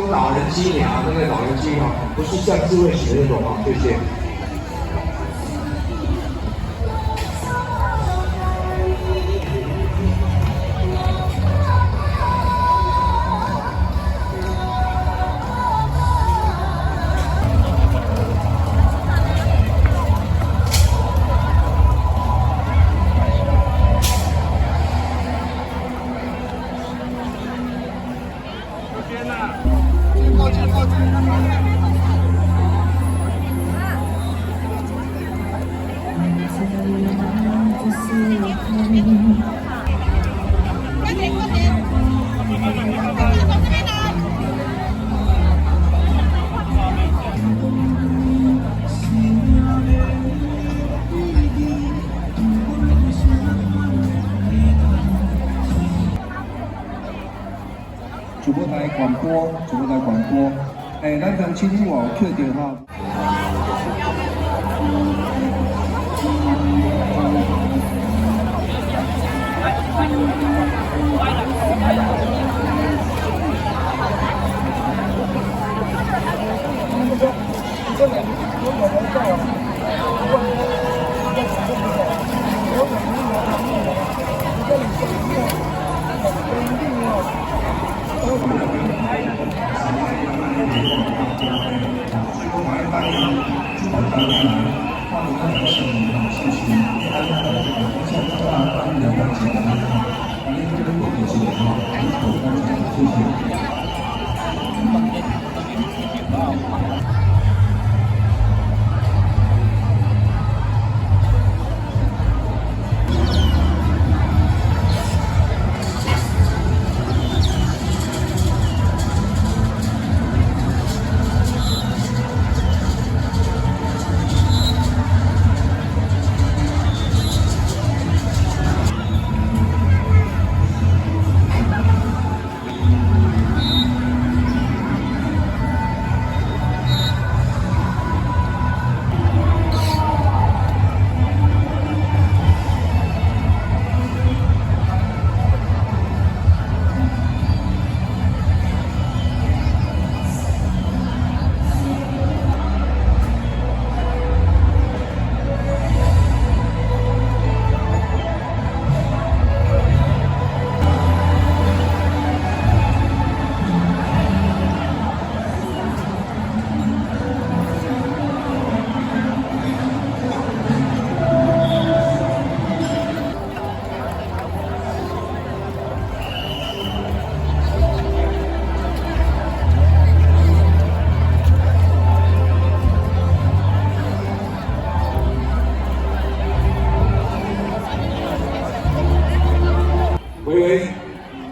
用老人机量，那个老人机哈，不是像智慧型的那种哈，谢谢。主播台广播，咱同青年网确定哈。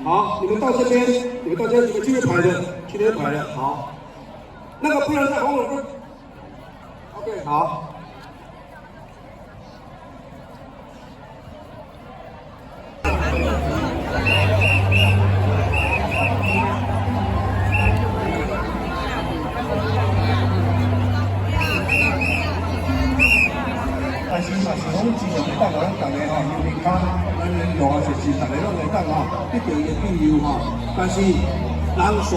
好，你们到这边，你们继续排的，今天排的好。那个不能在红龙，OK， 好。但是嘛是讲真正会当咱大家吼，因为咱落下实事，大家拢会当吼，一定会必有吼。但是人数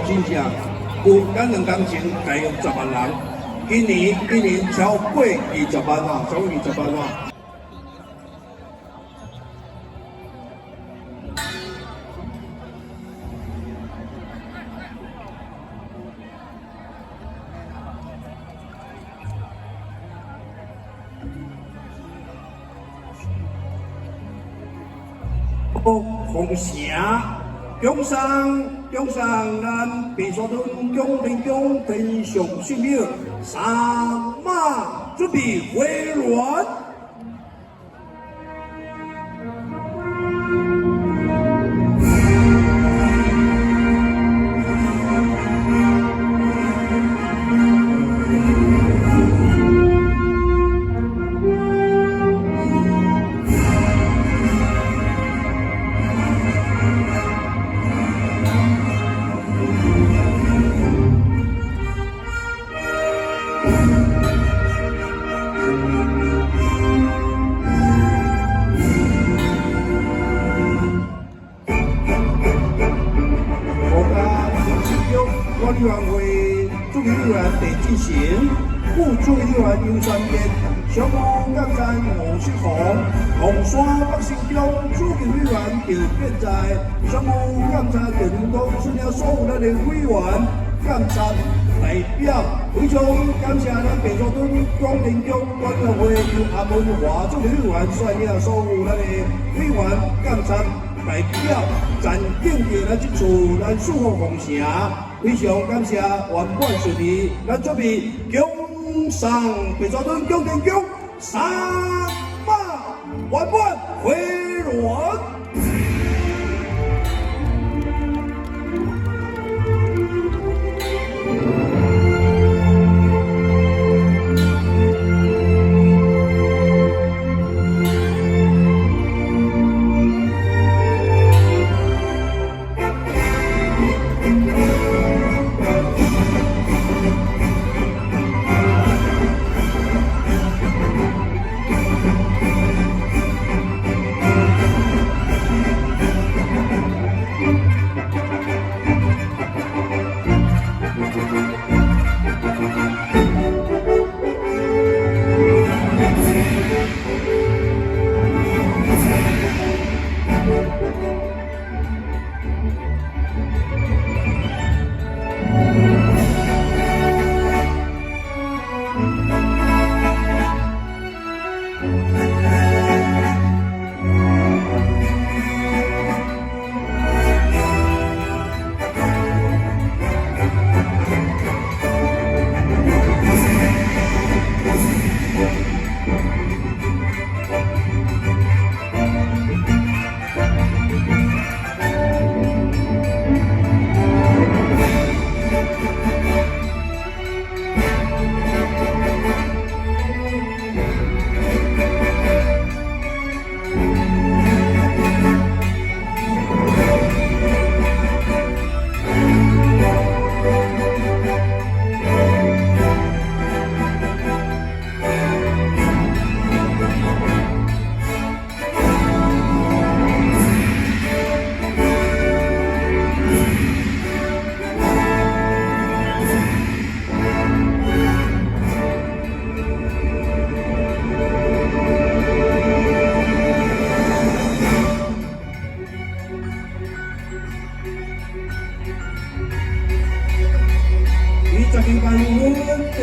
真正有，咱2工前大约10万人，一年超过20万啊，超过20万啊。奉承中山咱白沙屯江林江天上圣庙三马准备回銮。管理委员会助理委员陈志成，副助理委员杨传杰，常务监察吴世宏，红山北新中助理委员赵建在，常务监察陈林东，除了所有咱的委员监察代表，非常感谢咱白沙屯广田乡管委会由阿文华助理委员率领所有咱的委员监察代表，暂定着咱这次咱祝福奉城，非常感谢圆满顺利，咱准备恭送白沙屯广田乡三马圆满回銮。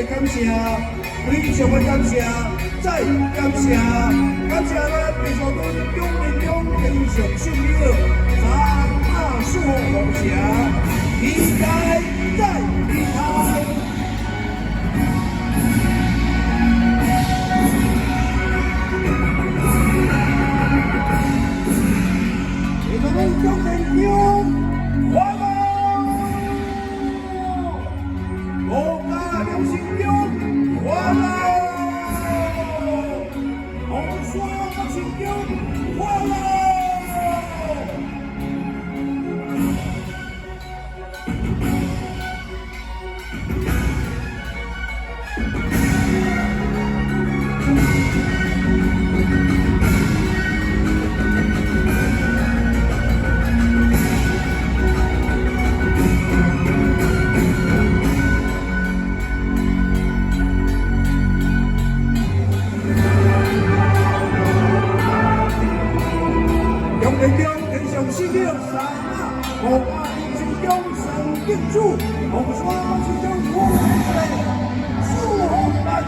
感谢，非常的感谢，再感谢，感谢咱白沙屯永联乡天上圣友，三马树红霞，期待再期待。白沙屯永联乡，我们。新疆快乐，红双新疆快乐。新疆三马，红马新疆三金主，红双新疆五岁，四红大地。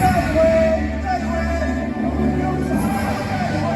再会，再会，新疆三马，再会。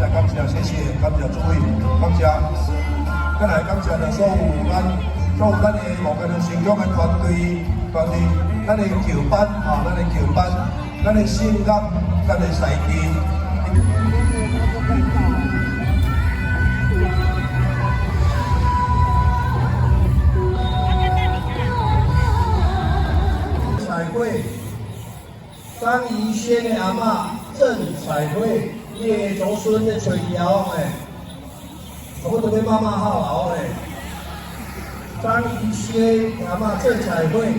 感谢，谢谢，感谢诸位，感谢。再来感谢着所有咱的目前的成功的团队，咱的球班咱的性格，咱的赛地。彩绘，张宜轩的阿嬷郑彩绘，叶祖孙的吹摇诶，我都要妈妈好熬诶。张宜轩阿嬷郑彩绘。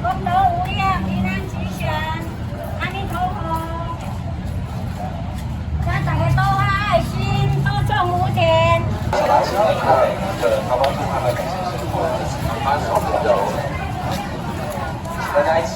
功德无量，平安吉祥，阿弥陀佛。让大家多发爱心，多种福田。大家一起。